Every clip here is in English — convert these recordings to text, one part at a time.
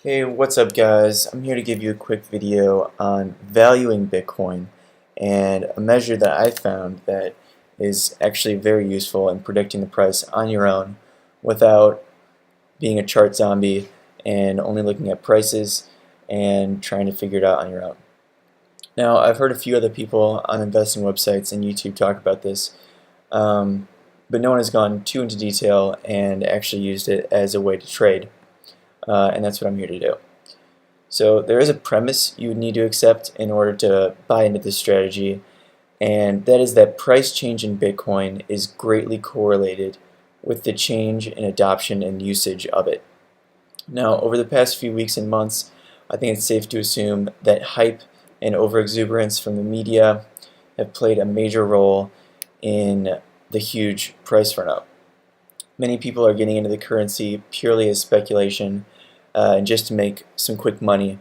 Hey, what's up guys? I'm here to give you a quick video on valuing Bitcoin and a measure that I found that is actually very useful in predicting the price on your own without being a chart zombie and only looking at prices and trying to figure it out on your own. Now, I've heard a few other people on investing websites and YouTube talk about this, but no one has gone too into detail and actually used it as a way to trade, and that's what I'm here to do. So there is a premise you would need to accept in order to buy into this strategy, and that is that price change in Bitcoin is greatly correlated with the change in adoption and usage of it. Now, over the past few weeks and months, I think it's safe to assume that hype and overexuberance from the media have played a major role in the huge price run-up. Many people are getting into the currency purely as speculation and just to make some quick money,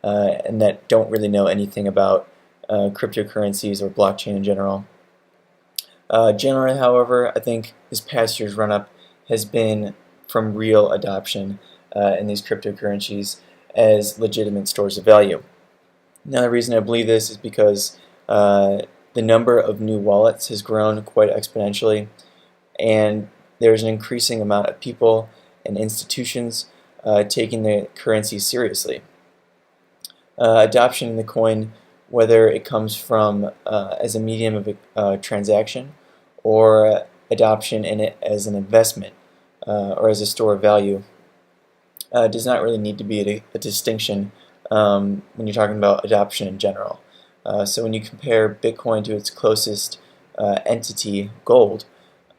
and that don't really know anything about cryptocurrencies or blockchain in general. Generally, however, I think this past year's run-up has been from real adoption in these cryptocurrencies as legitimate stores of value. Now, the reason I believe this is because the number of new wallets has grown quite exponentially, and there's an increasing amount of people and institutions taking the currency seriously. Adoption in the coin, whether it comes from as a medium of transaction or adoption in it as an investment or as a store of value, does not really need to be a distinction when you're talking about adoption in general. So when you compare Bitcoin to its closest entity, gold,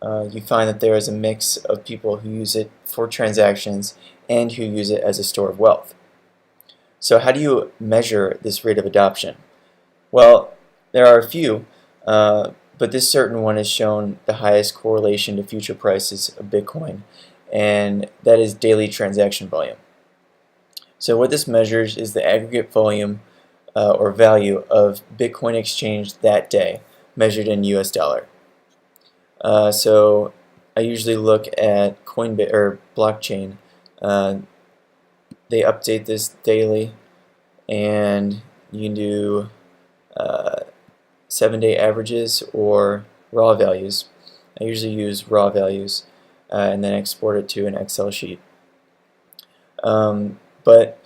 you find that there is a mix of people who use it for transactions and who use it as a store of wealth. So how do you measure this rate of adoption? Well, there are a few, but this certain one has shown the highest correlation to future prices of Bitcoin, and that is daily transaction volume. So what this measures is the aggregate volume or value of Bitcoin exchanged that day, measured in US dollar. So I usually look at Coinbase or blockchain. They update this daily, and you can do 7-day averages or raw values. I usually use raw values and then export it to an Excel sheet. But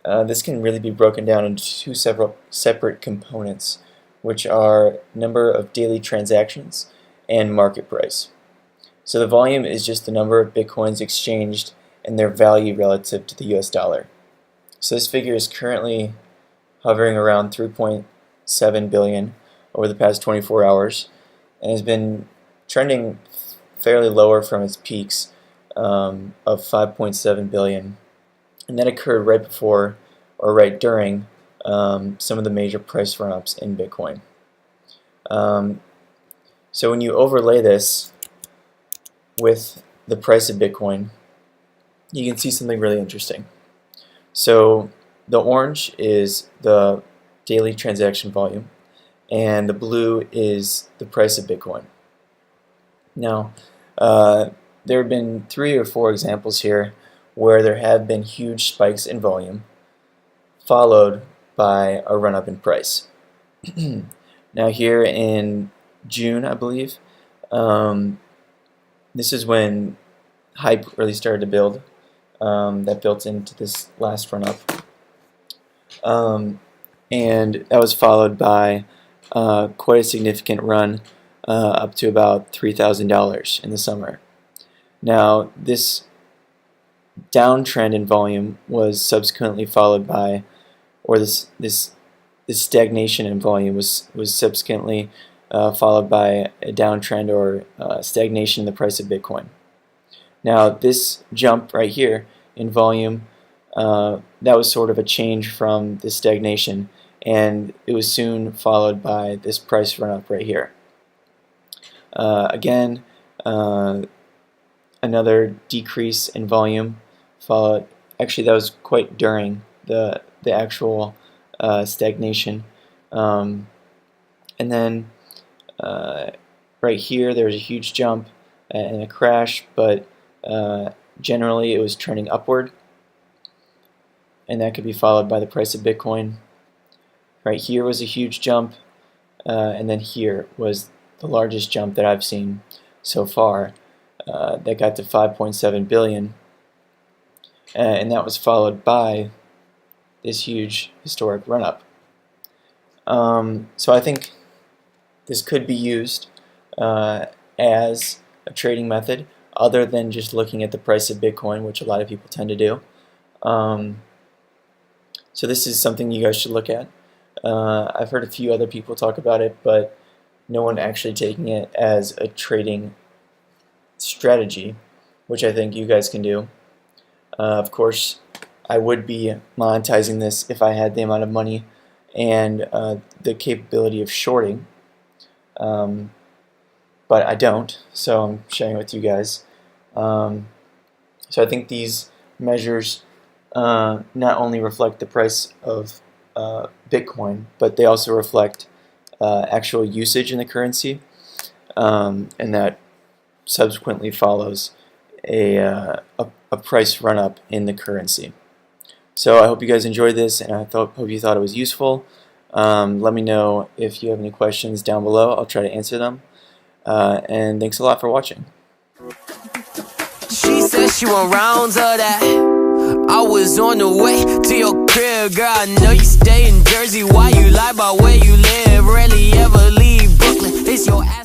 this can really be broken down into two separate components, which are number of daily transactions and market price. So the volume is just the number of Bitcoins exchanged and their value relative to the US dollar. So this figure is currently hovering around 3.7 billion over the past 24 hours and has been trending fairly lower from its peaks of 5.7 billion, and that occurred right before or right during some of the major price run-ups in Bitcoin. So when you overlay this with the price of Bitcoin, you can see something really interesting. So the orange is the daily transaction volume, and the blue is the price of Bitcoin. Now, there have been 3 or 4 examples here where there have been huge spikes in volume, followed by a run-up in price. Now here in June, I believe, this is when hype really started to build. That built into this last run-up. And that was followed by quite a significant run up to about $3,000 in the summer. Now, this downtrend in volume was subsequently followed by, or this stagnation in volume was subsequently followed by a downtrend or stagnation in the price of Bitcoin. Now, this jump right here in volume, that was sort of a change from the stagnation, and it was soon followed by this price run-up right here. Again, another decrease in volume followed. Actually, that was quite during the actual stagnation, and then right here there was a huge jump and a crash, but generally it was trending upward. and that could be followed by the price of Bitcoin. Right here was a huge jump, and then here was the largest jump that I've seen so far. That got to 5.7 billion, and that was followed by this huge historic run-up. So I think this could be used as a trading method other than just looking at the price of Bitcoin, which a lot of people tend to do. So this is something you guys should look at. I've heard a few other people talk about it, but no one actually taking it as a trading strategy, which I think you guys can do. Of course, I would be monetizing this if I had the amount of money and the capability of shorting, but I don't, so I'm sharing it with you guys. So I think these measures not only reflect the price of Bitcoin, but they also reflect actual usage in the currency, and that subsequently follows a price run-up in the currency. So I hope you guys enjoyed this, and I hope you thought it was useful. Let me know if you have any questions down below. I'll try to answer them. And thanks a lot for watching. She said she want rounds of that. I was on the way to your crib, girl. I know you stay in Jersey. Why you lie about where you live? Rarely ever leave Brooklyn. It's your ass.